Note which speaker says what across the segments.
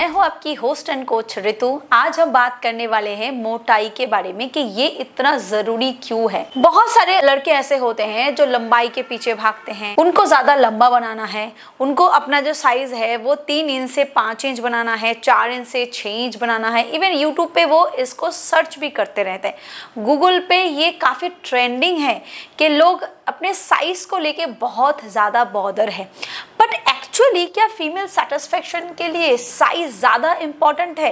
Speaker 1: मैं हूँ आपकी होस्ट एंड कोच ऋतु। आज हम बात करने वाले हैं मोटाई के बारे में कि ये इतना जरूरी क्यों है। बहुत सारे लड़के ऐसे होते हैं जो लंबाई के पीछे भागते हैं, उनको ज्यादा लंबा बनाना है, उनको अपना जो साइज है वो 3 इंच से 5 इंच बनाना है, 4 इंच से 6 इंच बनाना है। इवन यूट्यूब पे वो इसको सर्च भी करते रहते हैं। गूगल पे ये काफी ट्रेंडिंग है कि लोग अपने साइज को लेके बहुत ज्यादा बॉदर है। बट एक्चुअली क्या फीमेल सेटिस्फेक्शन के लिए साइज ज़्यादा इम्पॉर्टेंट है?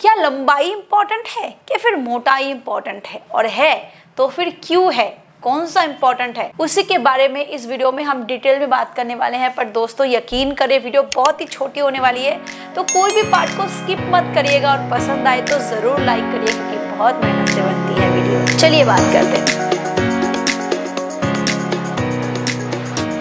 Speaker 1: क्या लंबाई इम्पॉर्टेंट है कि फिर मोटाई इम्पॉर्टेंट है? और है तो फिर क्यों है? कौन सा इम्पॉर्टेंट है? उसी के बारे में इस वीडियो में हम डिटेल में बात करने वाले हैं। पर दोस्तों यकीन करें वीडियो बहुत ही छोटी होने वाली है, तो कोई भी पार्ट को स्किप मत करिएगा और पसंद आए तो ज़रूर लाइक करिए क्योंकि बहुत मेहनत से बनती है वीडियो। चलिए बात करते हैं।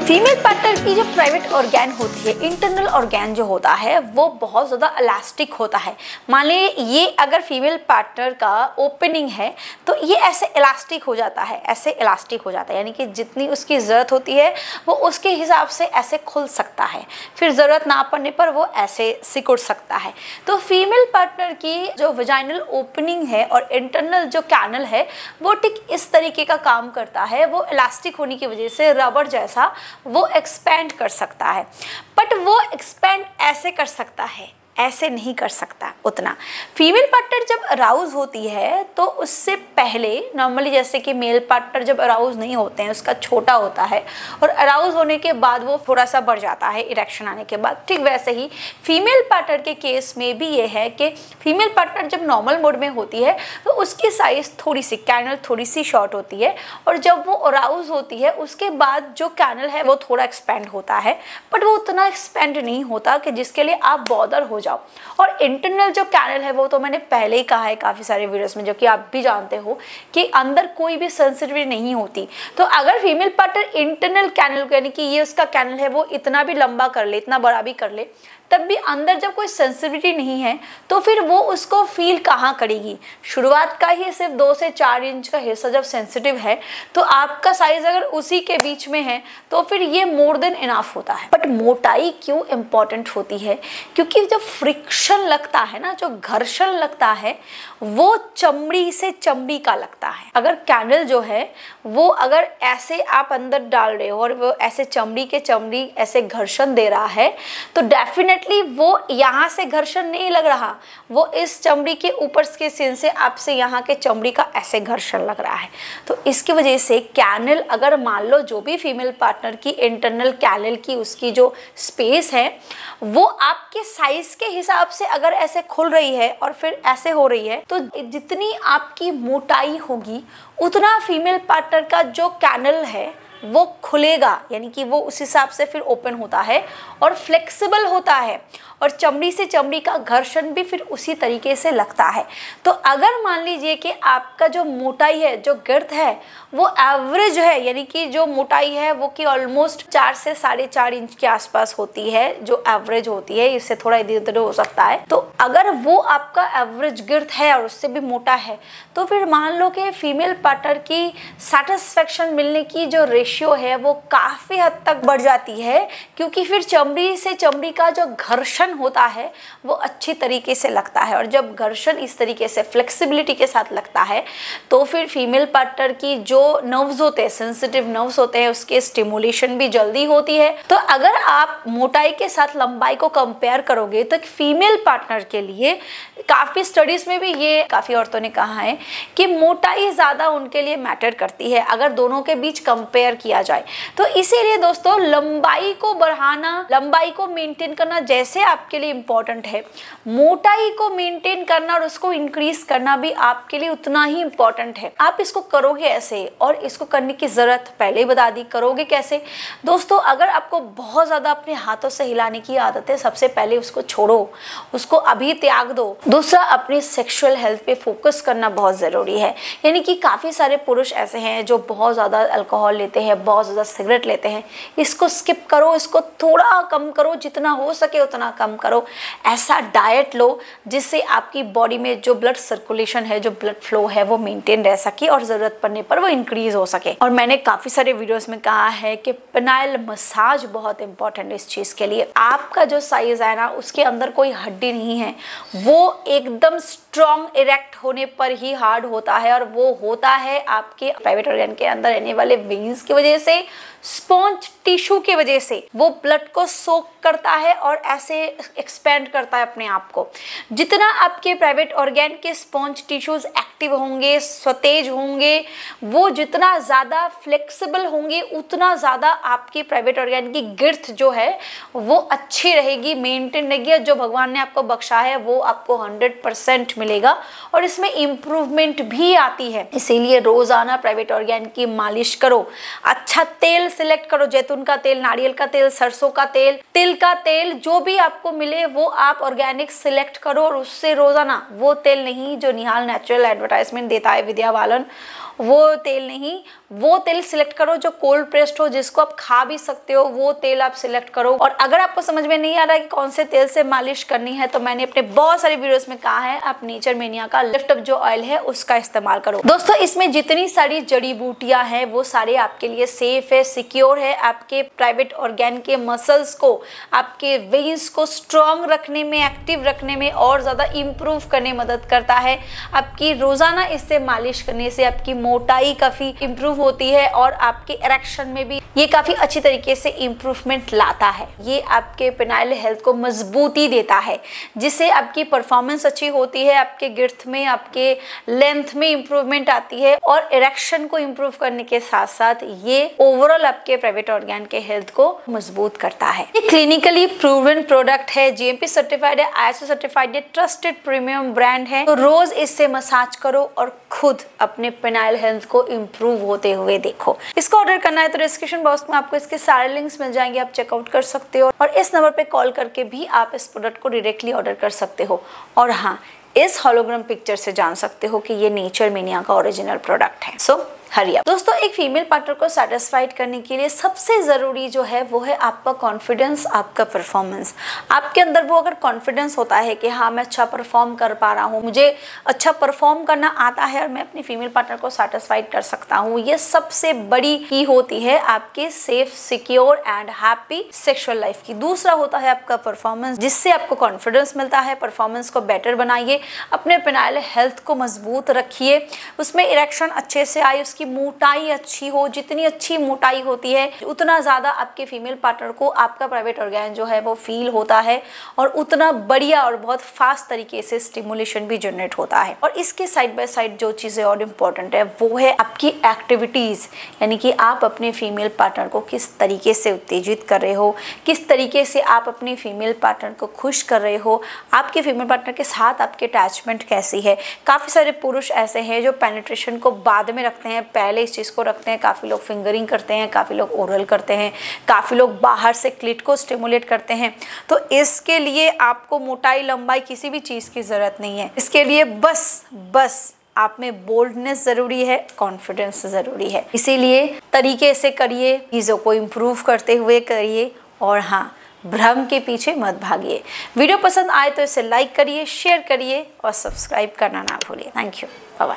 Speaker 1: फीमेल पार्टनर की जो प्राइवेट ऑर्गेन होती है, इंटरनल ऑर्गेन जो होता है वो बहुत ज़्यादा इलास्टिक होता है। मान लीजिए ये अगर फीमेल पार्टनर का ओपनिंग है तो ये ऐसे इलास्टिक हो जाता है, ऐसे इलास्टिक हो जाता है, यानी कि जितनी उसकी ज़रूरत होती है वो उसके हिसाब से ऐसे खुल सकता है, फिर ज़रूरत ना पड़ने पर वो ऐसे सिकुड़ सकता है। तो फीमेल पार्टनर की जो वजाइनल ओपनिंग है और इंटरनल जो कैनल है वो ठीक इस तरीके का काम करता है। वो इलास्टिक होने की वजह से रबर जैसा वो एक्सपेंड कर सकता है, बट वो एक्सपेंड ऐसे कर सकता है, ऐसे नहीं कर सकता उतना। फीमेल पार्टनर जब अराउज होती है तो उससे पहले नॉर्मली जैसे कि मेल पार्टनर जब अराउज नहीं होते हैं उसका छोटा होता है और अराउज होने के बाद वो थोड़ा सा बढ़ जाता है इरेक्शन आने के बाद। ठीक वैसे ही फीमेल पार्टनर के केस में भी ये है कि फीमेल पार्टनर जब नॉर्मल मोड में होती है तो उसकी साइज थोड़ी सी कैनल थोड़ी सी शॉर्ट होती है, और जब वो अराउज होती है उसके बाद जो कैनल है वो थोड़ा एक्सपेंड होता है, बट वो उतना एक्सपेंड नहीं होता कि जिसके लिए आप बॉदर हो जाओ। और इंटरनल जो कैनल है वो तो मैंने पहले ही कहा है काफी सारे वीडियोस में, जो कि आप भी जानते हो कि अंदर कोई भी सेंसिटिविटी नहीं होती। तो अगर फीमेल पार्टनर इंटरनल कैनल यानी कि ये उसका कैनल है वो इतना भी लंबा कर ले, इतना बड़ा भी कर ले, तब भी अंदर जब कोई सेंसिटिविटी नहीं है तो फिर वो उसको फील कहाँ करेगी? शुरुआत का ही सिर्फ 2 से 4 इंच का हिस्सा जब सेंसिटिव है तो आपका साइज अगर उसी के बीच में है तो फिर ये मोर देन इनफ होता है। बट मोटाई क्यों इम्पॉर्टेंट होती है? क्योंकि जब फ्रिक्शन लगता है ना, जो घर्षण लगता है वो चमड़ी से चमड़ी का लगता है। अगर कैनल जो है वो अगर ऐसे आप अंदर डाल रहे हो और वो ऐसे चमड़ी के चमड़ी ऐसे घर्षण दे रहा है तो डेफिनेटली वो यहाँ से घर्षण नहीं लग रहा, वो इस चमड़ी के ऊपर के सिन से आपसे यहाँ के चमड़ी का ऐसे घर्षण लग रहा है। तो इसकी वजह से कैनल अगर मान लो जो भी फीमेल पार्टनर की इंटरनल कैनल की उसकी जो स्पेस है वो आपके साइज के हिसाब से अगर ऐसे खुल रही है और फिर ऐसे हो रही है तो जितनी आपकी मोटाई होगी उतना फीमेल पार्टनर का जो कैनल है वो खुलेगा, यानी कि वो उस हिसाब से फिर ओपन होता है और फ्लेक्सिबल होता है, और चमड़ी से चमड़ी का घर्षण भी फिर उसी तरीके से लगता है। तो अगर मान लीजिए कि आपका जो मोटाई है, जो girth है वो एवरेज है, यानी कि जो मोटाई है वो कि ऑलमोस्ट 4 से 4.5 इंच के आसपास होती है, जो एवरेज होती है, इससे थोड़ा इधर उधर हो सकता है। तो अगर वो आपका एवरेज girth है और उससे भी मोटा है तो फिर मान लो कि फीमेल पार्टनर की सेटिस्फेक्शन मिलने की जो रेशियो है वो काफ़ी हद तक बढ़ जाती है, क्योंकि फिर चमड़ी से चमड़ी का जो घर्षण होता है वो अच्छी तरीके से लगता है। और जब घर्षण इस तरीके से फ्लेक्सिबिलिटी के साथ लगता है तो फिर फीमेल पार्टनर की जो नर्व्स होते हैं, सेंसिटिव नर्व्स होते हैं, उसके स्टिमुलेशन भी जल्दी होती है। तो अगर आप मोटाई के साथ लंबाई को कंपेयर करोगे तो फीमेल पार्टनर के लिए काफ़ी स्टडीज में भी ये काफ़ी औरतों ने कहा है कि मोटाई ज़्यादा उनके लिए मैटर करती है अगर दोनों के बीच कंपेयर किया जाए। तो इसीलिए दोस्तों लंबाई को बढ़ाना, लंबाई को मेंटेन करना जैसे आपके लिए इम्पोर्टेंट है, मोटाई को मेंटेन करना और उसको इंक्रीज करना भी आपके लिए उतना ही इम्पोर्टेंट है। आप इसको करोगे ऐसे, और इसको करने की ज़रूरत पहले ही बता दी। करोगे कैसे दोस्तों? अगर आपको बहुत ज़्यादा अपने हाथों से हिलाने की आदत है, सबसे पहले उसको छोड़ो, उसको अभी त्याग दो। दूसरा, अपनी सेक्सुअल हेल्थ पे फोकस करना बहुत ज़रूरी है। यानी कि काफ़ी सारे पुरुष ऐसे हैं जो बहुत ज़्यादा अल्कोहल लेते हैं, बहुत ज़्यादा सिगरेट लेते हैं, इसको स्किप करो, इसको थोड़ा कम करो, जितना हो सके उतना कम करो। ऐसा डाइट लो जिससे आपकी बॉडी में जो ब्लड सर्कुलेशन है, जो ब्लड फ्लो है वो मेंटेन रह सके और ज़रूरत पड़ने पर वो इंक्रीज हो सके। और मैंने काफ़ी सारे वीडियोस में कहा है कि पेनाइल मसाज बहुत इंपॉर्टेंट है इस चीज़ के लिए। आपका जो साइज है ना, उसके अंदर कोई हड्डी नहीं है, वो एकदम स्ट्रॉन्ग इरेक्ट होने पर ही हार्ड होता है, और वो होता है आपके प्राइवेट ऑर्गन के अंदर रहने वाले वेन्स की वजह से, स्पॉन्ज टिश्यू की वजह से। वो ब्लड को सोक करता है और ऐसे एक्सपेंड करता है अपने आप को। जितना आपके प्राइवेट ऑर्गन के स्पॉन्ज टिश्यूज एक्टिव होंगे, सतेज होंगे, वो जितना ज़्यादा फ्लेक्सिबल होंगे, उतना ज़्यादा आपके प्राइवेट ऑर्गन की गिर्थ जो है वो अच्छी रहेगी, मेंटेन रहेगी, और जो भगवान ने आपको बख्शा है वो आपको 100% मिलेगा, और इसमें इम्प्रूवमेंट भी आती है। इसीलिए रोज़ाना प्राइवेट ऑर्गन की मालिश करो। अच्छा तेल सिलेक्ट करो, जैतून का तेल, नारियल का तेल, सरसों का तेल, तिल का तेल, जो भी आपको मिले वो आप ऑर्गेनिक सिलेक्ट करो, और उससे रोजाना, वो तेल नहीं जो निहाल नेचुरल एडवर्टाइजमेंट देता है विद्या बालन, वो तेल नहीं, वो तेल सिलेक्ट करो जो कोल्ड प्रेस्ड हो, जिसको आप खा भी सकते हो, वो तेल आप सिलेक्ट करो। और अगर आपको समझ में नहीं आ रहा है कि कौन से तेल से मालिश करनी है, तो मैंने अपने बहुत सारे वीडियोस में कहा है, आप नेचर मेनिया का लिफ्ट अप जो ऑयल है उसका इस्तेमाल करो। दोस्तों, इसमें जितनी सारी जड़ी बूटियां हैं वो सारे आपके लिए सेफ है, सिक्योर है, आपके प्राइवेट ऑर्गन के मसल्स को, आपके वेन्स को स्ट्रॉन्ग रखने में, एक्टिव रखने में और ज्यादा इंप्रूव करने में मदद करता है। आपकी रोजाना इससे मालिश करने से आपकी मोटाई काफी इंप्रूव होती है, और आपके इरेक्शन में भी ये काफी अच्छी तरीके से इंप्रूवमेंट लाता है। ये आपके पेनाइल हेल्थ को मजबूती देता है, जिससे आपकी परफॉर्मेंस अच्छी होती है, आपके गिर्थ में, आपके लेंथ में इंप्रूवमेंट आती है, और इरेक्शन को इंप्रूव करने के साथ साथ ये ओवरऑल आपके प्राइवेट ऑर्गन के हेल्थ को मजबूत करता है। ये क्लिनिकली प्रूवन प्रोडक्ट है, GMP सर्टिफाइड है, ISO सर्टिफाइड है, ट्रस्टेड प्रीमियम ब्रांड है। तो रोज इससे मसाज करो और खुद अपने पेनाइल हेल्थ को इंप्रूव होते हुए देखो। इसको ऑर्डर करना है तो डिस्क्रिप्शन बॉक्स में आपको इसके सारे लिंक्स मिल जाएंगे, आप चेकआउट कर सकते हो, और इस नंबर पे कॉल करके भी आप इस प्रोडक्ट को डायरेक्टली ऑर्डर कर सकते हो। और हाँ, इस होलोग्राम पिक्चर से जान सकते हो कि ये नेचर मेनिया का ओरिजिनल प्रोडक्ट है। सो हरी अप। दोस्तों, एक फीमेल पार्टनर को सेटिस्फाइड करने के लिए सबसे ज़रूरी जो है वो है आपका कॉन्फिडेंस, आपका परफॉर्मेंस। आपके अंदर वो अगर कॉन्फिडेंस होता है कि हाँ, मैं अच्छा परफॉर्म कर पा रहा हूँ, मुझे अच्छा परफॉर्म करना आता है, और मैं अपनी फीमेल पार्टनर को सेटिस्फाइड कर सकता हूँ, ये सबसे बड़ी की होती है आपके safe, secure and happy sexual life की। दूसरा होता है आपका परफॉर्मेंस, जिससे आपको कॉन्फिडेंस मिलता है। परफॉर्मेंस को बेटर बनाइए, अपने पेनाइल हेल्थ को मजबूत रखिए, उसमें इरेक्शन अच्छे से आए, की मोटाई अच्छी हो। जितनी अच्छी मोटाई होती है उतना ज़्यादा आपके फीमेल पार्टनर को आपका प्राइवेट ऑर्गन जो है वो फील होता है, और उतना बढ़िया और बहुत फास्ट तरीके से स्टिमुलेशन भी जनरेट होता है। और इसके साइड बाय साइड जो चीज़ें और इम्पोर्टेंट है वो है आपकी एक्टिविटीज़, यानी कि आप अपने फीमेल पार्टनर को किस तरीके से उत्तेजित कर रहे हो, किस तरीके से आप अपनी फीमेल पार्टनर को खुश कर रहे हो, आपके फीमेल पार्टनर के साथ आपकी अटैचमेंट कैसी है। काफ़ी सारे पुरुष ऐसे हैं जो पेनिट्रेशन को बाद में रखते हैं, पहले इस चीज़ को रखते हैं। काफ़ी लोग फिंगरिंग करते हैं, काफ़ी लोग ओरल करते हैं, काफ़ी लोग बाहर से क्लिट को स्टिमुलेट करते हैं। तो इसके लिए आपको मोटाई, लंबाई, किसी भी चीज़ की ज़रूरत नहीं है। इसके लिए बस आप में बोल्डनेस ज़रूरी है, कॉन्फिडेंस ज़रूरी है। इसीलिए तरीके से करिए, चीज़ों को इम्प्रूव करते हुए करिए, और हाँ, भ्रम के पीछे मत भागिए। वीडियो पसंद आए तो इसे लाइक करिए, शेयर करिए और सब्सक्राइब करना ना भूलिए। Thank you, bye bye.